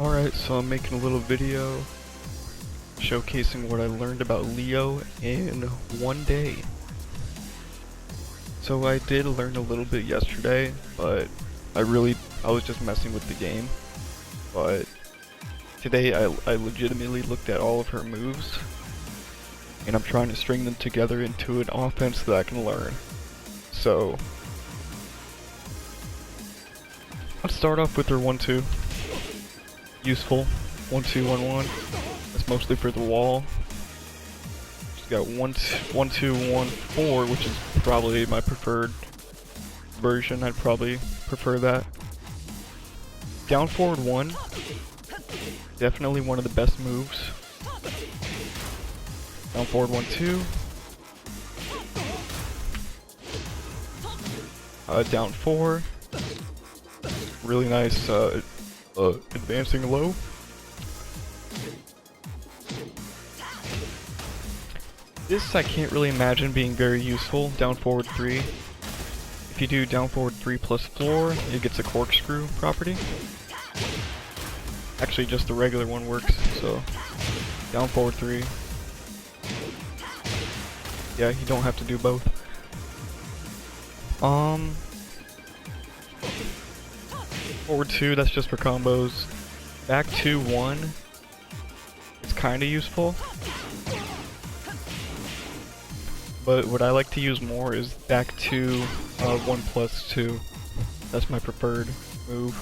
Alright, so I'm making a little video showcasing what I learned about Leo in one day. So I did learn a little bit yesterday, but I was just messing with the game. But today I legitimately looked at all of her moves, and I'm trying to string them together into an offense that I can learn. So let's start off with her 1-2. Useful. 1-2, 1-1. That's mostly for the wall. She's got 1-2, 1-4, which is probably my preferred version. I'd probably prefer that. Down forward 1. Definitely one of the best moves. Down forward 1-2. Down 4. Really nice advancing low. This I can't really imagine being very useful. Down forward 3. If you do down forward 3 plus floor, it gets a corkscrew property. Actually, just the regular one works, so down forward 3. Yeah, you don't have to do both. Forward 2, that's just for combos. Back 2-1 is kinda useful. But what I like to use more is back 2, 1+2. That's my preferred move.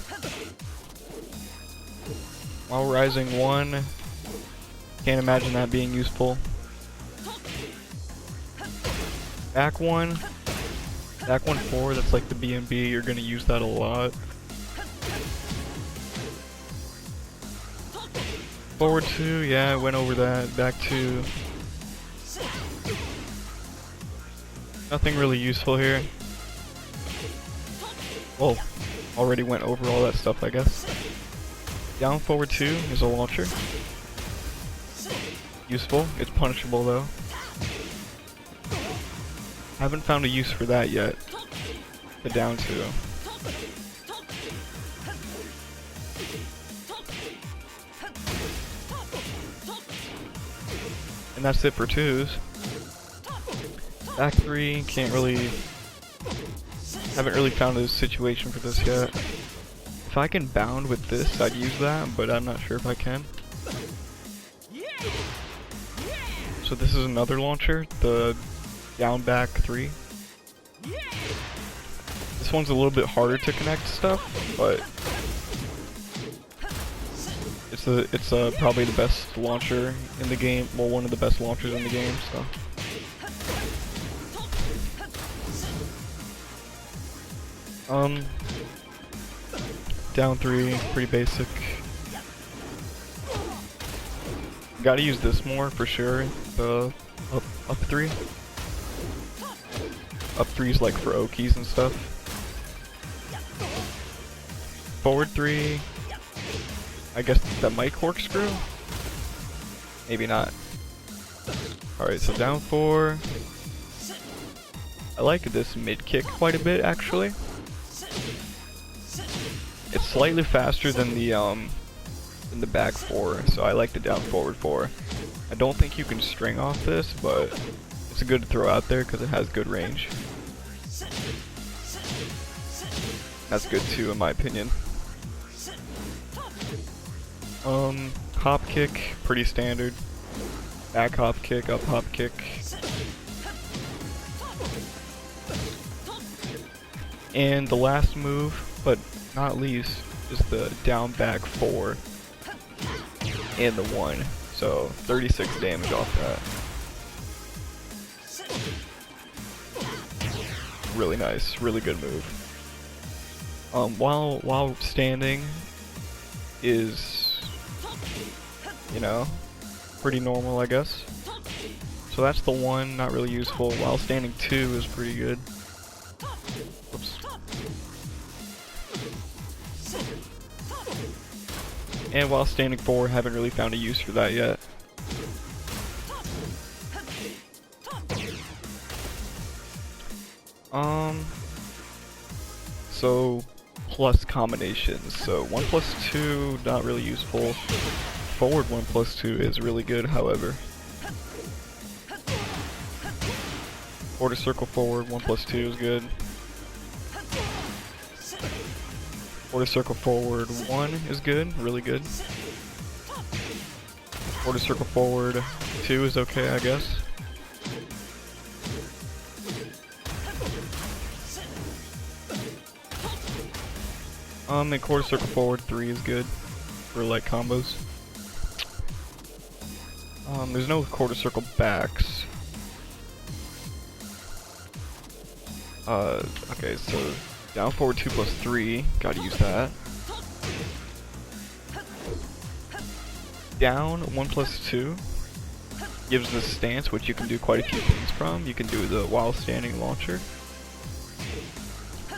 While rising 1, can't imagine that being useful. Back 1, back 1-4, that's like the B&B, you're gonna use that a lot. Forward 2, yeah, I went over that. Back 2. Nothing really useful here. Well, already went over all that stuff, I guess. Down forward 2 is a launcher. Useful. It's punishable though. Haven't found a use for that yet. The down 2. And that's it for 2s. Back 3, haven't really found a situation for this yet. If I can bound with this, I'd use that, but I'm not sure if I can. So this is another launcher, the down back 3. This one's a little bit harder to connect stuff, but it's probably the best launcher in the game. Well, one of the best launchers in the game, so. Down 3, pretty basic. Gotta use this more for sure. The up 3. Up 3's like for Okies and stuff. Forward 3. I guess that might corkscrew? Maybe not. Alright, so down 4. I like this mid kick quite a bit actually. It's slightly faster than the back 4, so I like the down forward 4. I don't think you can string off this, but it's good to throw out there because it has good range. That's good too, in my opinion. Hop kick, pretty standard. Back hop kick, up hop kick. And the last move, but not least, is the down back 4 and the 1. So 36 damage off that. Really nice, really good move. While standing is, you know, pretty normal, I guess. So that's the 1, not really useful. While standing 2 is pretty good. Whoops. And while standing 4, haven't really found a use for that yet. So plus combinations. So 1 plus 2, not really useful. Forward 1 plus 2 is really good, however. Quarter circle forward 1 plus 2 is good. Quarter circle forward 1 is good, really good. Quarter circle forward 2 is okay, I guess. And quarter circle forward 3 is good for like combos. There's no quarter circle backs. Okay, so down forward 2 plus 3, gotta use that. Down 1 plus 2 gives the stance, which you can do quite a few things from. You can do the while standing launcher.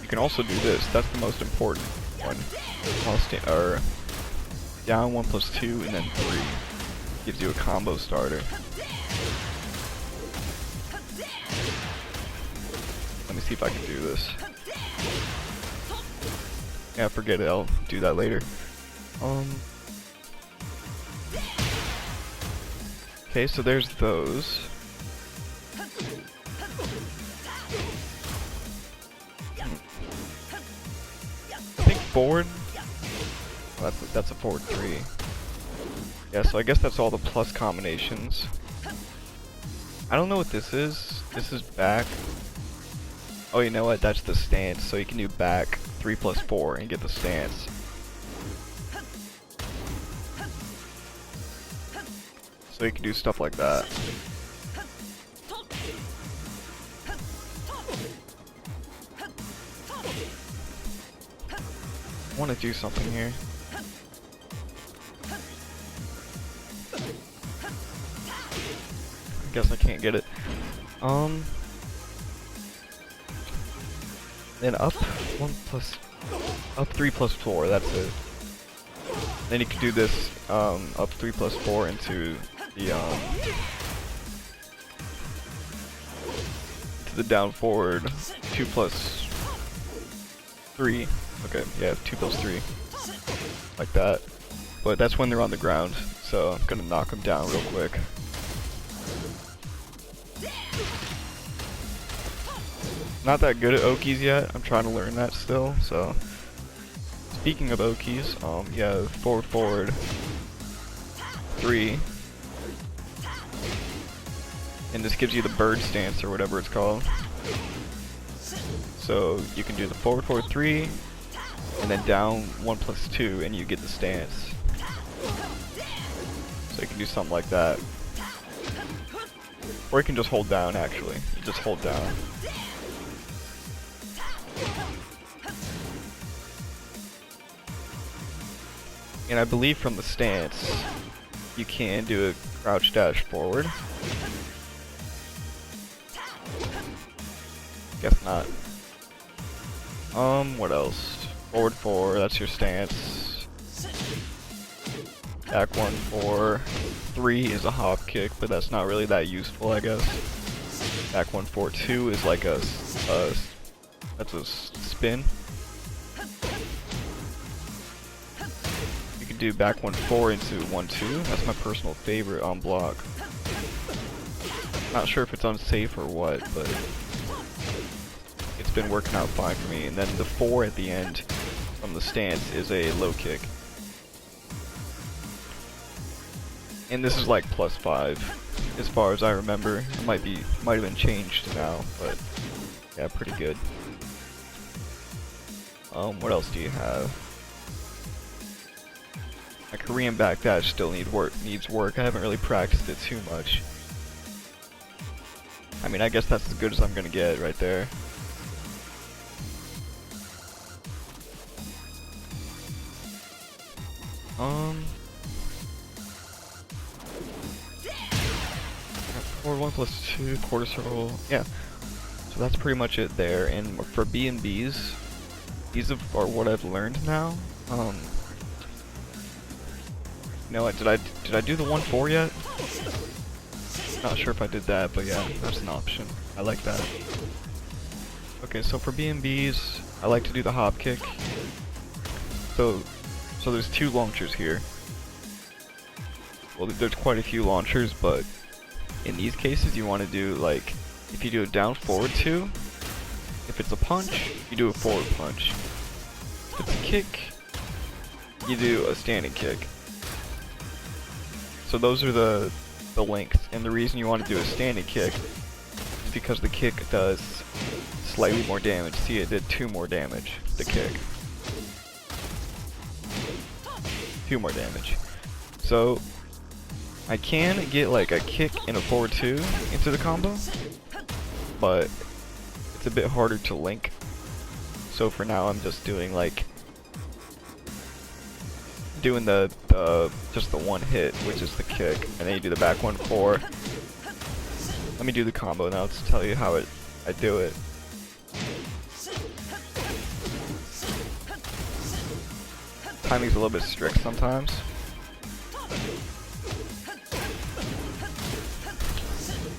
You can also do this, that's the most important one. Or down 1 plus 2 and then 3 gives you a combo starter. Let me see if I can do this. Yeah, forget it, I'll do that later. Okay, so there's those. I think forward. Oh, that's a forward 3. Yeah, so I guess that's all the plus combinations. I don't know what this is. This is back. Oh, you know what? That's the stance. So you can do back 3 plus 4 and get the stance. So you can do stuff like that. I want to do something here. I guess I can't get it. Then up 3 plus 4, that's it. Then you can do this up 3 plus 4 into the down forward 2 plus 3. Okay, yeah, 2 plus 3. Like that. But that's when they're on the ground, so I'm gonna knock them down real quick. Not that good at Okies yet. I'm trying to learn that still, so. Speaking of Okies, yeah, forward 3. And this gives you the bird stance or whatever it's called. So you can do the forward 3, and then down 1 plus 2, and you get the stance. So you can do something like that. Or you can just hold down, actually. You just hold down. And I believe from the stance, you can do a crouch dash forward. Guess not. What else? Forward 4, that's your stance. Back 1, 4. 3 is a hop kick, but that's not really that useful, I guess. Back 1, 4, 2 is like that's a spin. You can do back 1, 4 into 1, 2. That's my personal favorite on block. Not sure if it's unsafe or what, but it's been working out fine for me. And then the 4 at the end from the stance is a low kick. And this is like plus 5, as far as I remember. It might have been changed now, but yeah, pretty good. What else do you have? My Korean backdash still needs work. I haven't really practiced it too much. I mean, I guess that's as good as I'm gonna get right there. Forward 1 plus 2, quarter circle, yeah. So that's pretty much it there. And for B&Bs, these are what I've learned now. You know what, did I do the 1-4 yet? Not sure if I did that, but yeah, that's an option. I like that. Okay, so for B&Bs, I like to do the hop kick. So there's two launchers here. Well, there's quite a few launchers, but in these cases you want to do, like, if you do a down forward 2, if it's a punch, you do a forward punch. If it's a kick, you do a standing kick. So those are the lengths, and the reason you want to do a standing kick is because the kick does slightly more damage. See, it did 2 more damage, the kick. 2 more damage. So I can get like a kick and a forward 2 into the combo, but it's a bit harder to link. So for now I'm just doing like just the one hit, which is the kick, and then you do the back 1-4. Let me do the combo now to tell you how I do it. Timing's a little bit strict sometimes.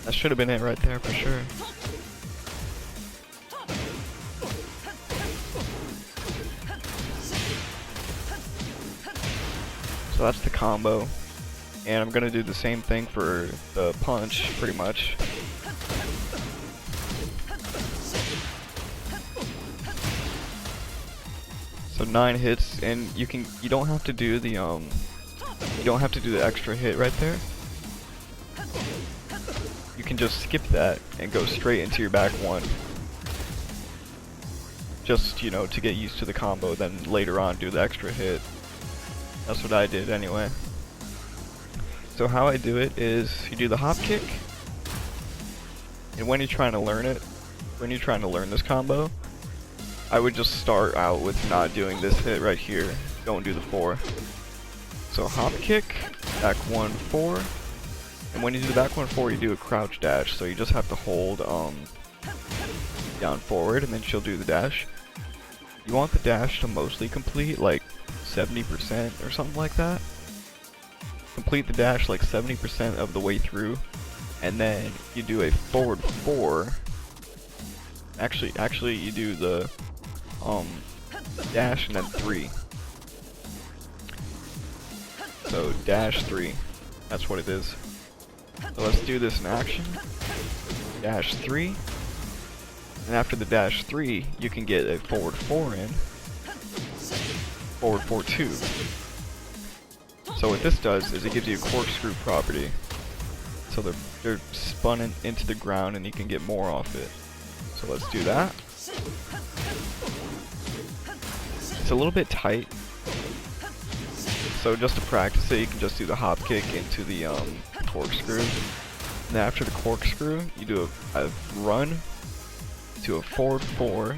That should have been it right there for sure. So that's the combo, and I'm gonna do the same thing for the punch, pretty much. So 9 hits, and you don't have to do the extra hit right there. You can just skip that and go straight into your back 1. Just, you know, to get used to the combo, then later on do the extra hit. That's what I did anyway. So how I do it is you do the hop kick, and when you're trying to learn this combo, I would just start out with not doing this hit right here. Don't do the 4. So hop kick, back 1-4, and when you do the back 1-4, you do a crouch dash. So you just have to hold down forward, and then she'll do the dash. You want the dash to mostly complete like 70% or something like that. Complete the dash like 70% of the way through, and then you do a forward 4. Actually you do the dash and then 3. So dash 3. That's what it is. So let's do this in action. Dash 3. And after the dash 3, you can get a forward 4 in. Forward 4-2. So what this does is it gives you a corkscrew property. So they're spun into the ground and you can get more off it. So let's do that. It's a little bit tight. So just to practice it, you can just do the hop kick into the corkscrew. And after the corkscrew, you do a run to a forward 4.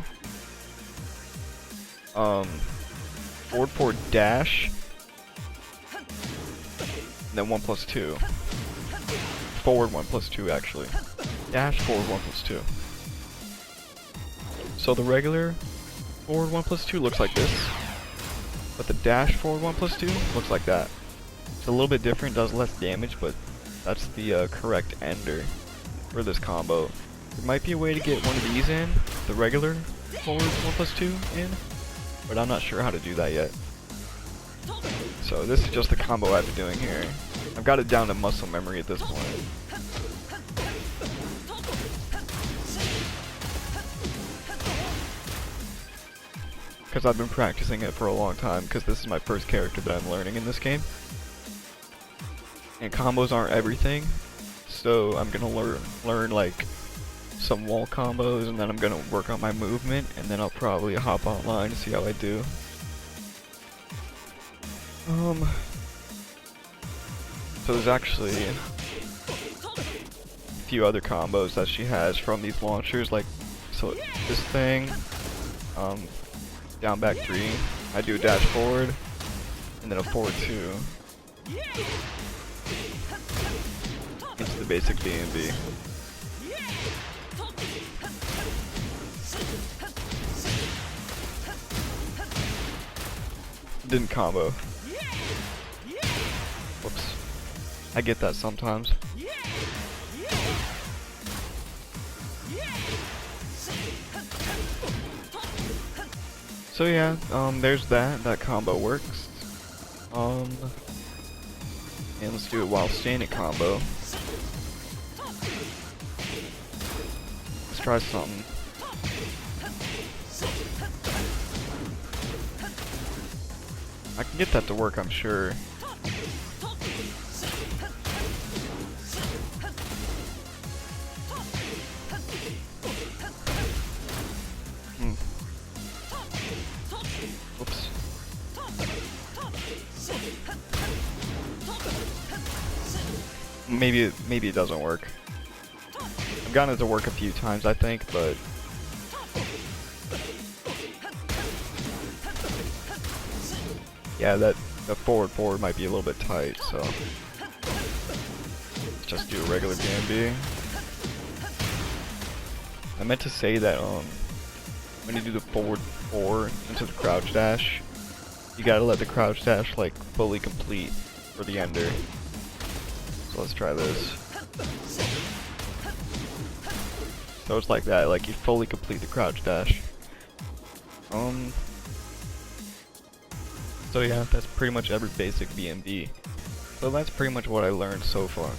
Forward 4 dash, and then 1+2. Forward 1+2 actually. Dash forward 1+2. So the regular forward 1+2 looks like this, but the dash forward 1+2 looks like that. It's a little bit different, does less damage, but that's the correct ender for this combo. There might be a way to get one of these in, the regular forward 1+2 in, but I'm not sure how to do that yet. So this is just the combo I've been doing here. I've got it down to muscle memory at this point. Because I've been practicing it for a long time, because this is my first character that I'm learning in this game. And combos aren't everything, so I'm gonna learn like some wall combos, and then I'm gonna work on my movement, and then I'll probably hop online to see how I do. So there's actually a few other combos that she has from these launchers, like, so this thing, down back 3, I do a dash forward, and then a forward 2. Into the basic B and B. Didn't combo. Whoops. I get that sometimes. So yeah, there's that combo works. And let's do it while standing combo. Let's try something. I can get that to work, I'm sure. Whoops. Maybe it doesn't work. I've gotten it to work a few times, I think, but yeah, the forward might be a little bit tight, so let's just do a regular BMB. I meant to say that when you do the forward 4 into the crouch dash, you gotta let the crouch dash like fully complete for the ender. So let's try this. So it's like that, like you fully complete the crouch dash. So yeah, that's pretty much every basic BMB. So that's pretty much what I learned so far.